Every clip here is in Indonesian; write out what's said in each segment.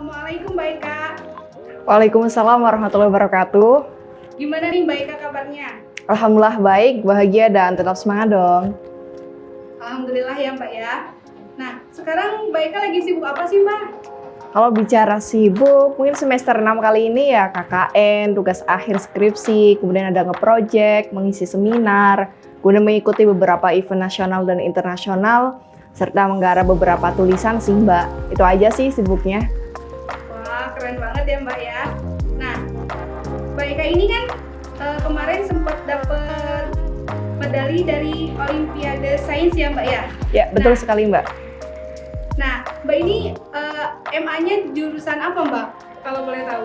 Assalamualaikum Mbak Eka. Waalaikumsalam warahmatullahi wabarakatuh. Gimana nih Mbak Eka kabarnya? Alhamdulillah baik, bahagia dan tetap semangat dong. Alhamdulillah ya Mbak ya. Nah, sekarang Mbak Eka lagi sibuk apa sih Mbak? Kalau bicara sibuk, mungkin semester 6 kali ini ya KKN, tugas akhir skripsi, kemudian ada nge-project, mengisi seminar, kemudian mengikuti beberapa event nasional dan internasional, serta menggarap beberapa tulisan sih Mbak. Itu aja sih sibuknya. Wah, keren banget ya Mbak ya. Nah, Mbak Eka ini kan kemarin sempat dapat medali dari Olimpiade Sains ya Mbak ya? Ya, betul sekali Mbak. Nah, Mbak ini MA-nya jurusan apa Mbak? Kalau boleh tahu.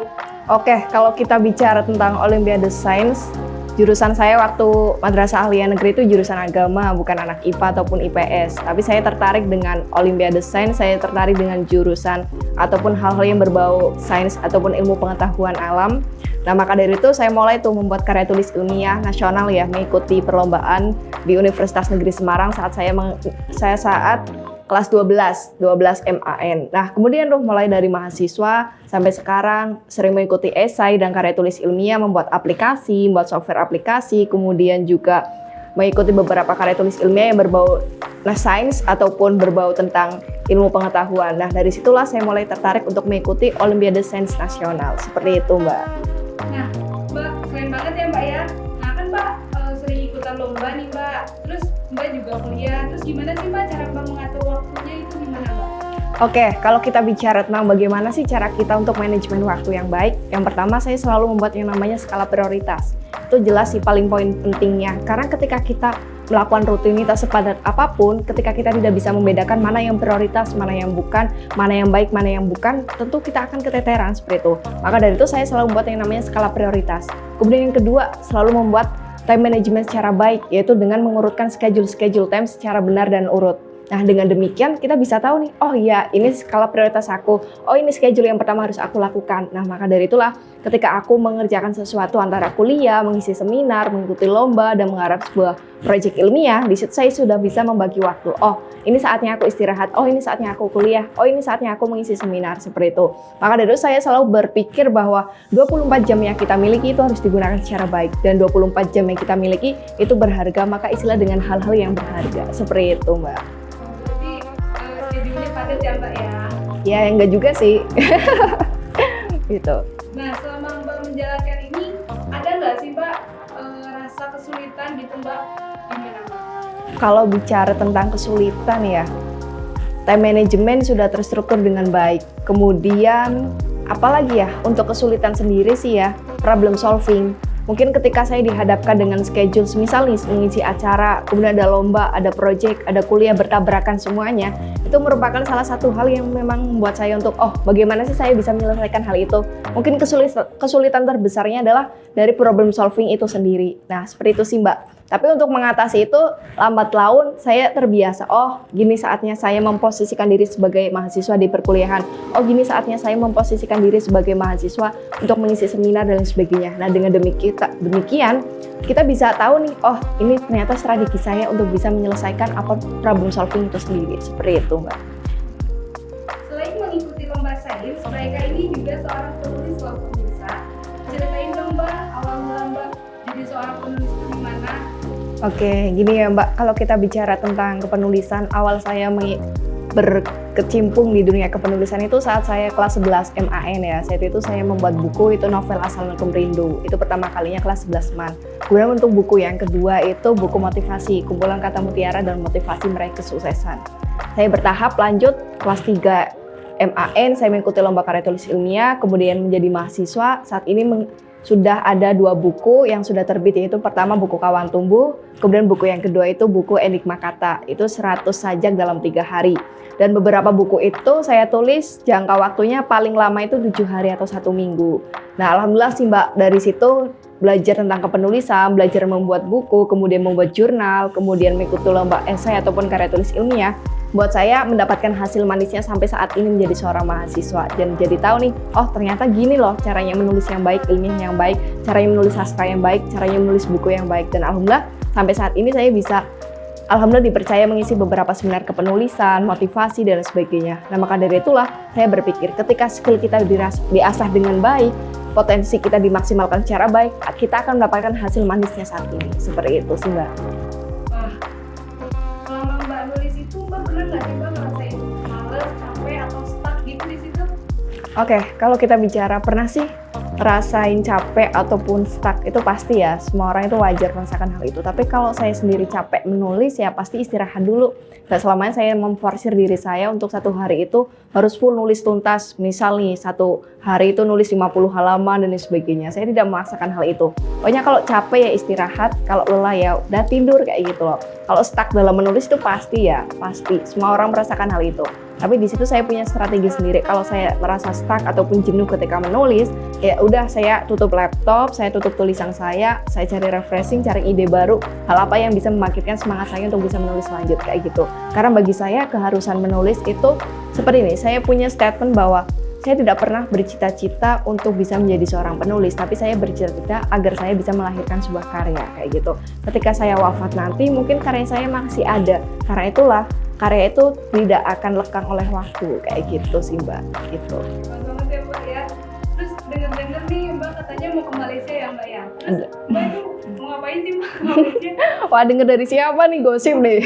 Oke, kalau kita bicara tentang Olimpiade Sains, jurusan saya waktu Madrasah Aliyah Negeri itu jurusan agama, bukan anak IPA ataupun IPS. Tapi saya tertarik dengan Olimpiade Sains, saya tertarik dengan jurusan ataupun hal-hal yang berbau sains ataupun ilmu pengetahuan alam. Nah, maka dari itu saya mulai tuh membuat karya tulis ilmiah nasional ya, mengikuti perlombaan di Universitas Negeri Semarang saat saat kelas 12 MAN. Nah, kemudian mulai dari mahasiswa sampai sekarang sering mengikuti esai dan karya tulis ilmiah, membuat aplikasi, membuat software aplikasi, kemudian juga mengikuti beberapa karya tulis ilmiah yang berbau sains ataupun berbau tentang ilmu pengetahuan. Nah, dari situlah saya mulai tertarik untuk mengikuti Olimpiade Sains Nasional. Seperti itu, Mbak. Nah, Mbak, keren banget ya Mbak ya. Nah, kan Mbak sering ikutan lomba nih Mbak. Terus Mbak juga kuliah. Terus gimana sih Mbak cara Mbak mengatur waktunya itu gimana Mbak? Oke, kalau kita bicara tentang bagaimana sih cara kita untuk manajemen waktu yang baik, yang pertama saya selalu membuat yang namanya skala prioritas. Itu jelas sih paling poin pentingnya. Karena ketika kita melakukan rutinitas sepadat apapun, ketika kita tidak bisa membedakan mana yang prioritas, mana yang bukan, mana yang baik, mana yang bukan, tentu kita akan keteteran seperti itu. Maka dari itu saya selalu membuat yang namanya skala prioritas. Kemudian yang kedua, selalu membuat time management secara baik, yaitu dengan mengurutkan schedule time secara benar dan urut. Nah, dengan demikian kita bisa tahu nih, oh iya ini skala prioritas aku, oh ini schedule yang pertama harus aku lakukan. Nah, maka dari itulah ketika aku mengerjakan sesuatu antara kuliah, mengisi seminar, mengikuti lomba, dan menggarap sebuah proyek ilmiah, di situ saya sudah bisa membagi waktu. Oh, ini saatnya aku istirahat, oh ini saatnya aku kuliah, oh ini saatnya aku mengisi seminar, seperti itu. Maka dari itu saya selalu berpikir bahwa 24 jam yang kita miliki itu harus digunakan secara baik, dan 24 jam yang kita miliki itu berharga, maka isilah dengan hal-hal yang berharga. Seperti itu, Mbak. Schedule-nya padat ya Mbak ya? Ya, enggak juga sih. Gitu. Nah, selama Mbak menjalankan ini, ada nggak sih Mbak rasa kesulitan gitu Mbak? Gimana Mbak? Kalau bicara tentang kesulitan ya, time management sudah terstruktur dengan baik. Kemudian, apalagi ya, untuk kesulitan sendiri sih ya, problem solving. Mungkin ketika saya dihadapkan dengan schedule, misal nih mengisi acara, kemudian ada lomba, ada project, ada kuliah bertabrakan semuanya, itu merupakan salah satu hal yang memang membuat saya untuk, oh bagaimana sih saya bisa menyelesaikan hal itu. Mungkin kesulitan terbesarnya adalah dari problem solving itu sendiri. Nah, seperti itu sih Mbak. Tapi untuk mengatasi itu, lambat laun saya terbiasa, oh gini saatnya saya memposisikan diri sebagai mahasiswa di perkuliahan, oh gini saatnya saya memposisikan diri sebagai mahasiswa untuk mengisi seminar dan sebagainya. Nah, dengan demikian kita bisa tahu nih, oh ini ternyata strategi saya untuk bisa menyelesaikan apa problem solving itu sendiri. Seperti itu Mbak. Selain mengikuti lomba sains, mereka ini juga seorang penulis loh pemirsa. Ceritain dong Mbak, awal mula Mbak jadi seorang penulis itu gimana? Oke, gini ya Mbak, kalau kita bicara tentang kepenulisan, awal saya berkecimpung di dunia kepenulisan itu saat saya kelas 11 MAN ya. Saat itu saya membuat buku, itu novel Asal Negum Rindu. Itu pertama kalinya kelas 11 MAN. Kemudian untuk buku yang kedua itu buku motivasi, kumpulan kata mutiara dan motivasi meraih kesuksesan. Saya bertahap lanjut kelas 3 MAN, saya mengikuti lomba karya tulis ilmiah, kemudian menjadi mahasiswa. Saat ini sudah ada 2 buku yang sudah terbit, yaitu pertama buku Kawan Tumbuh, kemudian buku yang kedua itu buku Enigma Kata, itu 100 sajak dalam 3 hari. Dan beberapa buku itu saya tulis jangka waktunya paling lama itu 7 hari atau 1 minggu. Nah, alhamdulillah sih Mbak, dari situ belajar tentang kepenulisan, belajar membuat buku, kemudian membuat jurnal, kemudian mengikuti lomba esai ataupun karya tulis ilmiah. Buat saya mendapatkan hasil manisnya sampai saat ini menjadi seorang mahasiswa dan jadi tahu nih, oh ternyata gini loh caranya menulis yang baik, ilmiah yang baik, caranya menulis sastra yang baik, caranya menulis buku yang baik. Dan alhamdulillah sampai saat ini saya bisa alhamdulillah dipercaya mengisi beberapa seminar kepenulisan, motivasi, dan sebagainya. Nah, maka dari itulah saya berpikir ketika skill kita diasah dengan baik, potensi kita dimaksimalkan secara baik, kita akan mendapatkan hasil manisnya saat ini. Seperti itu sih, Mbak. Wah, selama Mbak nulis itu, Mbak pernah nggak sih Mbak ngerasain males, capek, atau stuck gitu di situ? Oke, kalau kita bicara pernah sih rasain capek ataupun stuck, itu pasti ya, semua orang itu wajar merasakan hal itu. Tapi kalau saya sendiri capek menulis, ya pasti istirahat dulu. Dan selamanya saya memforsir diri saya untuk satu hari itu harus full nulis tuntas. Misal nih, satu hari itu nulis 50 halaman dan sebagainya. Saya tidak memaksakan hal itu. Pokoknya kalau capek ya istirahat, kalau lelah ya udah tidur kayak gitu loh. Kalau stuck dalam menulis itu pasti ya, pasti. Semua orang merasakan hal itu. Tapi di situ saya punya strategi sendiri. Kalau saya merasa stuck ataupun jenuh ketika menulis, ya udah saya tutup laptop, saya tutup tulisan saya cari refreshing, cari ide baru, hal apa yang bisa membangkitkan semangat saya untuk bisa menulis lanjut kayak gitu. Karena bagi saya keharusan menulis itu seperti ini. Saya punya statement bahwa saya tidak pernah bercita-cita untuk bisa menjadi seorang penulis, tapi saya bercita-cita agar saya bisa melahirkan sebuah karya kayak gitu. Ketika saya wafat nanti, mungkin karya saya masih ada. Karena itulah karya itu tidak akan lekang oleh waktu kayak gitu sih Mbak. Gitu. Bagus banget ya Mbak ya. Terus denger-denger nih Mbak katanya mau ke Malaysia ya Mbak ya. Terus Mbak itu mau ngapain sih Mbak ke Malaysia? Wah, denger dari siapa nih gosip nih?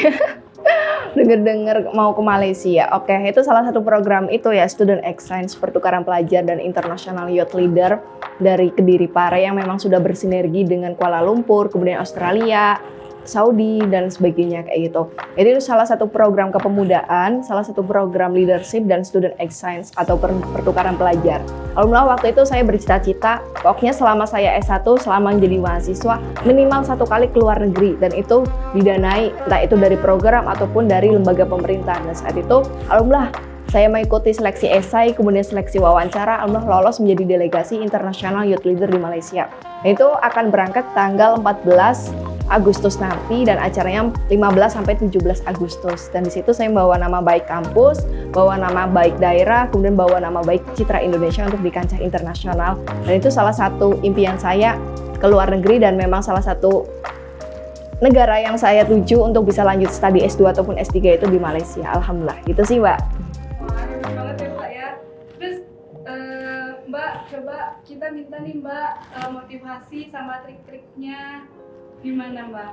Dengar mau ke Malaysia. Oke, itu salah satu program itu ya, Student Exchange, pertukaran pelajar dan International Youth Leader dari Kediri Pare yang memang sudah bersinergi dengan Kuala Lumpur, kemudian Australia, Saudi dan sebagainya kayak gitu. Jadi itu salah satu program kepemudaan, salah satu program leadership dan student exchange atau pertukaran pelajar. Alhamdulillah waktu itu saya bercita-cita, pokoknya selama saya S1, selama menjadi mahasiswa, minimal 1 kali keluar negeri dan itu didanai, entah itu dari program ataupun dari lembaga pemerintah. Dan saat itu, alhamdulillah saya mengikuti seleksi esai, kemudian seleksi wawancara, alhamdulillah lolos menjadi delegasi International Youth Leader di Malaysia. Itu akan berangkat tanggal 14 Agustus nanti dan acaranya 15 sampai 17 Agustus. Dan di situ saya bawa nama baik kampus, bawa nama baik daerah, kemudian bawa nama baik Citra Indonesia untuk di kancah internasional. Dan itu salah satu impian saya ke luar negeri dan memang salah satu negara yang saya tuju untuk bisa lanjut studi S2 ataupun S3 itu di Malaysia. Alhamdulillah, gitu sih Mbak. Wah, hebat banget ya Mbak ya. Terus Mbak, coba kita minta nih Mbak motivasi sama trik-triknya gimana Mbak?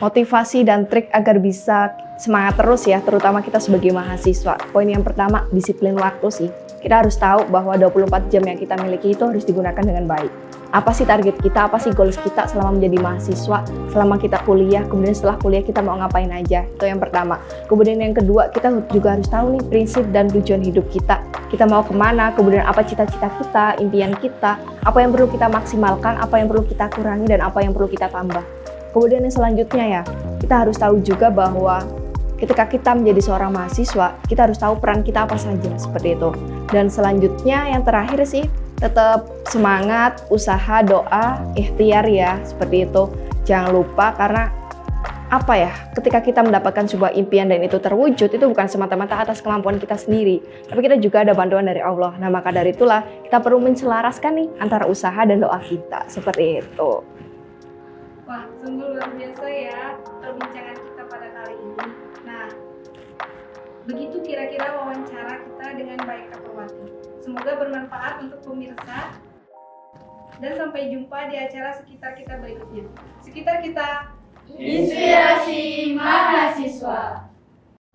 Motivasi dan trik agar bisa semangat terus ya, terutama kita sebagai mahasiswa. Poin yang pertama, disiplin waktu sih. Kita harus tahu bahwa 24 jam yang kita miliki itu harus digunakan dengan baik. Apa sih target kita, apa sih goals kita selama menjadi mahasiswa, selama kita kuliah, kemudian setelah kuliah kita mau ngapain aja. Itu yang pertama. Kemudian yang kedua, kita juga harus tahu nih prinsip dan tujuan hidup kita. Kita mau kemana, kemudian apa cita-cita kita, impian kita, apa yang perlu kita maksimalkan, apa yang perlu kita kurangi, dan apa yang perlu kita tambah. Kemudian yang selanjutnya ya, kita harus tahu juga bahwa ketika kita menjadi seorang mahasiswa, kita harus tahu peran kita apa saja, seperti itu. Dan selanjutnya yang terakhir sih, tetap semangat, usaha, doa, ikhtiar ya, seperti itu. Jangan lupa karena apa ya, ketika kita mendapatkan sebuah impian dan itu terwujud, itu bukan semata-mata atas kemampuan kita sendiri, tapi kita juga ada bantuan dari Allah. Nah, maka dari itulah kita perlu menselaraskan nih antara usaha dan doa kita, seperti itu. Wah, sungguh luar biasa ya perbincangan kita pada kali ini. Nah, begitu kira-kira wawancara kita dengan baik Kapawati. Semoga bermanfaat untuk pemirsa dan sampai jumpa di acara sekitar kita berikutnya. Sekitar kita Inspirasi Mahasiswa.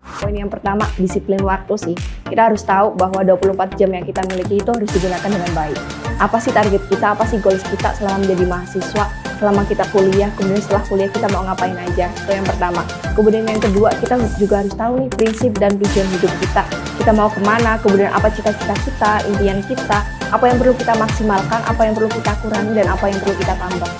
Poin yang pertama, disiplin waktu sih. Kita harus tahu bahwa 24 jam yang kita miliki itu harus digunakan dengan baik. Apa sih target kita, apa sih goals kita selama menjadi mahasiswa, selama kita kuliah, kemudian setelah kuliah kita mau ngapain aja. Itu yang pertama. Kemudian yang kedua, kita juga harus tahu nih prinsip dan tujuan hidup kita. Kita mau kemana, kemudian apa cita-cita kita, impian kita, apa yang perlu kita maksimalkan, apa yang perlu kita kurangi, dan apa yang perlu kita tambah.